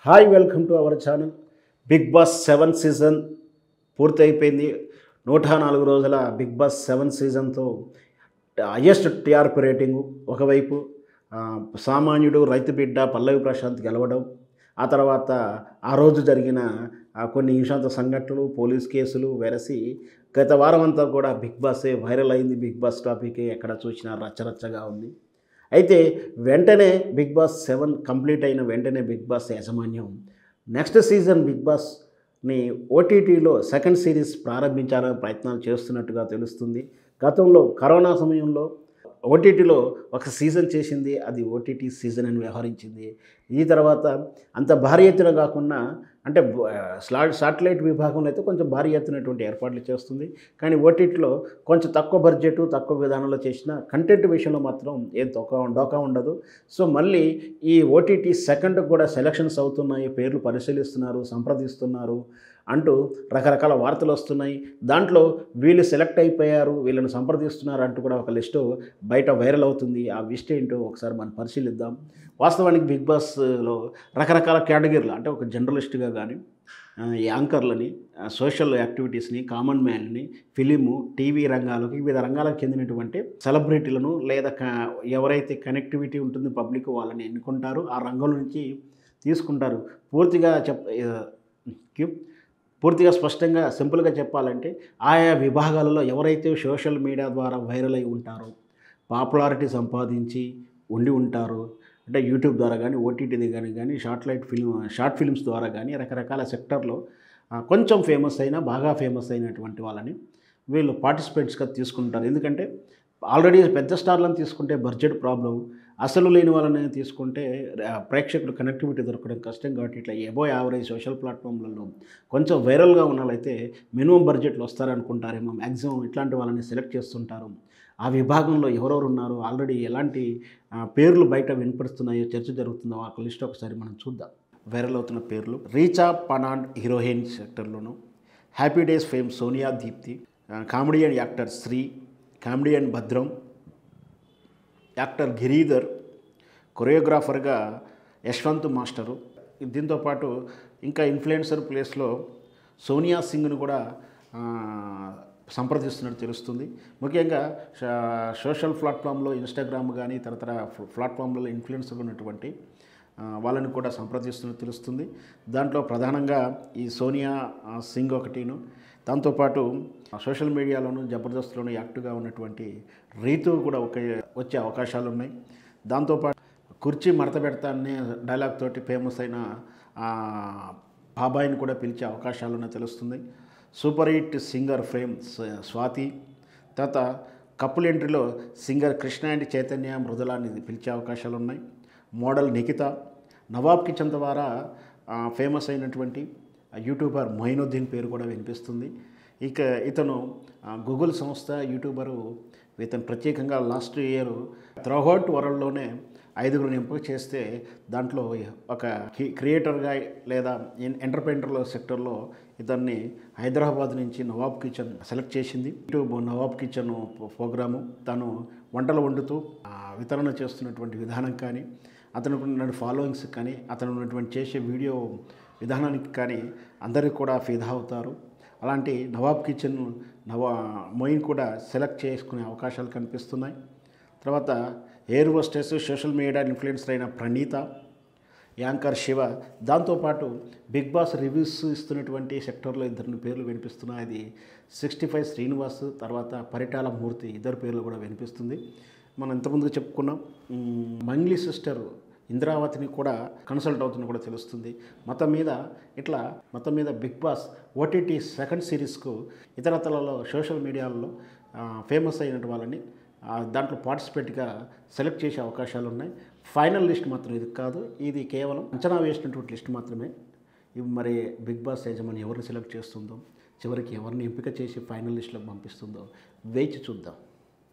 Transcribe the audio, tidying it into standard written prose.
Hi welcome to our channel. Bigg Boss 7 season పూర్తయిపోయింది. 104 రోజుల Bigg Boss 7 సీజన్తో highest TRP rating. ఒకవైపు సామాన్యుడు రైతు బిడ్డ పల్లవి ప్రశాంత్ గెలవడం, ఆ తర్వాత ఆ రోజు జరిగిన కొన్ని హింసాత్మక సంఘటనలు, పోలీస్ కేసులు వెరసి గత వారం అంతా కూడా బిగ్ బాసే వైరల్ అయింది. బిగ్ బాస్ టాపికే ఎక్కడ చూసినా రచ్చరచ్చగా ఉంది. అయితే వెంటనే బిగ్ బాస్ 7 కంప్లీట్ అయిన వెంటనే బిగ్ బాస్ యాజమాన్యం నెక్స్ట్ సీజన్ బిగ్ బాస్ని ఓటీటీలో సెకండ్ సిరీస్ ప్రారంభించాలని ప్రయత్నాలు చేస్తున్నట్టుగా తెలుస్తుంది. గతంలో కరోనా సమయంలో ఓటీటీలో ఒక సీజన్ చేసింది, అది ఓటీటీ సీజన్ అని వ్యవహరించింది. ఈ తర్వాత అంత భారీ ఎత్తున కాకుండా అంటే శాటిలైట్ విభాగంలో అయితే కొంచెం భారీ ఎత్తునటువంటి ఏర్పాట్లు చేస్తుంది. కానీ ఓటీటీలో కొంచెం తక్కువ బడ్జెట్ తక్కువ విధానంలో చేసిన కంటెంట్ విషయంలో మాత్రం ఏం డోకా ఉండదు. సో మళ్ళీ ఈ ఓటీటీ సెకండ్ కూడా సెలక్షన్స్ అవుతున్నాయి, పేర్లు పరిశీలిస్తున్నారు, సంప్రదిస్తున్నారు అంటూ రకరకాల వార్తలు వస్తున్నాయి. దాంట్లో వీళ్ళు సెలెక్ట్ అయిపోయారు, వీళ్ళని సంప్రదిస్తున్నారు అంటూ కూడా ఒక లిస్టు బయట వైరల్ అవుతుంది. ఆ లిస్ట్ ఏంటో ఒకసారి మనం పరిశీలిద్దాం. వాస్తవానికి బిగ్ బాస్లో రకరకాల కేటగిరీలు అంటే ఒక జర్నలిస్ట్గా కానీ, యాంకర్లని, సోషల్ యాక్టివిటీస్ని, కామన్ మ్యాన్ని, ఫిలిము, టీవీ రంగాలకు, వివిధ రంగాలకు చెందినటువంటి సెలబ్రిటీలను లేదా ఎవరైతే కనెక్టివిటీ ఉంటుంది పబ్లిక్ వాళ్ళని ఎన్నుకుంటారు, ఆ రంగం నుంచి తీసుకుంటారు. పూర్తిగా స్పష్టంగా సింపుల్గా చెప్పాలంటే ఆయా విభాగాలలో ఎవరైతే సోషల్ మీడియా ద్వారా వైరల్ అయి ఉంటారో, పాపులారిటీ సంపాదించి ఉంటారో, అంటే యూట్యూబ్ ద్వారా కానీ, ఓటీటీ కానీ షార్ట్ ఫిల్మ్స్ ద్వారా కానీ రకరకాల సెక్టర్లో కొంచెం ఫేమస్ అయినా బాగా ఫేమస్ అయినటువంటి వాళ్ళని వీళ్ళు పార్టిసిపేట్స్గా తీసుకుంటారు. ఎందుకంటే ఆల్రెడీ పెద్ద స్టార్లను తీసుకుంటే బడ్జెట్ ప్రాబ్లం, అసలు లేని వాళ్ళని తీసుకుంటే ప్రేక్షకులు కనెక్టివిటీ దొరకడం కష్టం. కాబట్టి ఇట్లా ఎబో యావరేజ్ సోషల్ ప్లాట్ఫామ్లలో కొంచెం వైరల్గా ఉన్న వాళ్ళైతే మినిమం బడ్జెట్లో వస్తారనుకుంటారేమో, మ్యాక్సిమం ఇట్లాంటి వాళ్ళని సెలెక్ట్ చేస్తుంటారు. ఆ విభాగంలో ఎవరెవరు ఉన్నారు, ఆల్రెడీ ఎలాంటి పేర్లు బయట వినపడుతున్నాయో, చర్చ జరుగుతుందో ఆ లిస్ట్ ఒకసారి మనం చూద్దాం. వైరల్ అవుతున్న పేర్లు: రీచా పనాండ్ హీరోయిన్ సెక్టర్లోను, happy days fame Sonia Deepti, comedian actor Sri, comedian Bhadram, actor Giridhar, కొరియోగ్రాఫర్గా యశ్వంత్ మాస్టరు. దీంతోపాటు ఇంకా ఇన్ఫ్లుయెన్సర్ ప్లేస్లో సోనియా సింగ్ను కూడా సంప్రదిస్తున్నట్టు తెలుస్తుంది. ముఖ్యంగా సోషల్ ప్లాట్ఫామ్లో ఇన్స్టాగ్రామ్ కానీ తదితర ప్లాట్ఫామ్లలో ఇన్ఫ్లుయెన్సర్ ఉన్నటువంటి వాళ్ళని కూడా సంప్రదిస్తున్నట్టు తెలుస్తుంది. దాంట్లో ప్రధానంగా ఈ సోనియా సింగ్ ఒకటిను, దాంతోపాటు సోషల్ మీడియాలోను జబర్దస్త్లోను యాక్టివ్గా ఉన్నటువంటి రీతు కూడా వచ్చే అవకాశాలు ఉన్నాయి. దాంతోపాటు కుర్చీ మడత పెడతా అనే డైలాగ్ తోటి ఫేమస్ అయిన బాబాయిని కూడా పిలిచే అవకాశాలు ఉన్నాయి తెలుస్తుంది. Super hit singer fame Swathi, తర్వాత కపుల్ ఎంట్రీలో సింగర్ కృష్ణ అండ్ చైతన్య మృదులాని పిలిచే అవకాశాలు ఉన్నాయి. మోడల్ నిఖిత, నవాబ్ కిచెన్ ద్వారా ఫేమస్ అయినటువంటి యూట్యూబర్ మొయినుద్దీన్ పేరు కూడా వినిపిస్తుంది. ఇక ఇతను గూగుల్ సంస్థ యూట్యూబరు. ఇతను ప్రత్యేకంగా లాస్ట్ ఇయర్ త్రూఅవుట్ వరల్డ్లోనే 5గురు ఎంపిక చేస్తే దాంట్లో ఒక క్రియేటర్గా లేదా ఎంటర్ప్రెన్యూర్ సెక్టర్లో ఇతన్ని హైదరాబాద్ నుంచి నవాబ్ కిచెన్ సెలెక్ట్ చేసింది. యూట్యూబ్ నవాబ్ కిచెన్ ప్రోగ్రాము తను వంటలు వండుతూ వితరణ చేస్తున్నటువంటి విధానం కానీ, అతనికి ఉన్నటువంటి ఫాలోయింగ్స్ కానీ, అతను ఉన్నటువంటి చేసే వీడియో విధానానికి కానీ అందరికీ కూడా ఫిదా అవుతారు. అలాంటి నవాబ్ కిచెన్ మొయిన్ కూడా సెలెక్ట్ చేసుకునే అవకాశాలు కనిపిస్తున్నాయి. తర్వాత air hostess, social media influencer అయిన ప్రణీత, యాంకర్ శివ, దాంతోపాటు బిగ్ బాస్ రివ్యూస్ ఇస్తున్నటువంటి సెక్టర్లో ఇద్దరు పేర్లు వినిపిస్తున్నాయి. అది 65 శ్రీనివాస్, తర్వాత పరిటాల మూర్తి, ఇద్దరు పేర్లు కూడా వినిపిస్తుంది. మనం ఇంతకుముందు చెప్పుకున్నాం మంగ్లీ సిస్టర్ ఇంద్రావతిని కూడా కన్సల్ట్ అవుతున్న కూడా తెలుస్తుంది. మొత్తం మీద బిగ్ బాస్ ఓటీటీ సెకండ్ సిరీస్కు ఇతరతలలో సోషల్ మీడియాలో ఫేమస్ అయినటువంటి వాళ్ళని దాంట్లో పార్టిసిపేట్గా సెలెక్ట్ చేసే అవకాశాలు ఉన్నాయి. ఫైనల్ లిస్ట్ మాత్రం ఇది కాదు, ఇది కేవలం అంచనా వేసినటువంటి లిస్ట్ మాత్రమే. ఇవి మరి బిగ్ బాస్ యజమాని ఎవరిని సెలెక్ట్ చేస్తుందో, చివరికి ఎవరిని ఎంపిక చేసి ఫైనల్ లిస్టులో పంపిస్తుందో వేచి చూద్దాం.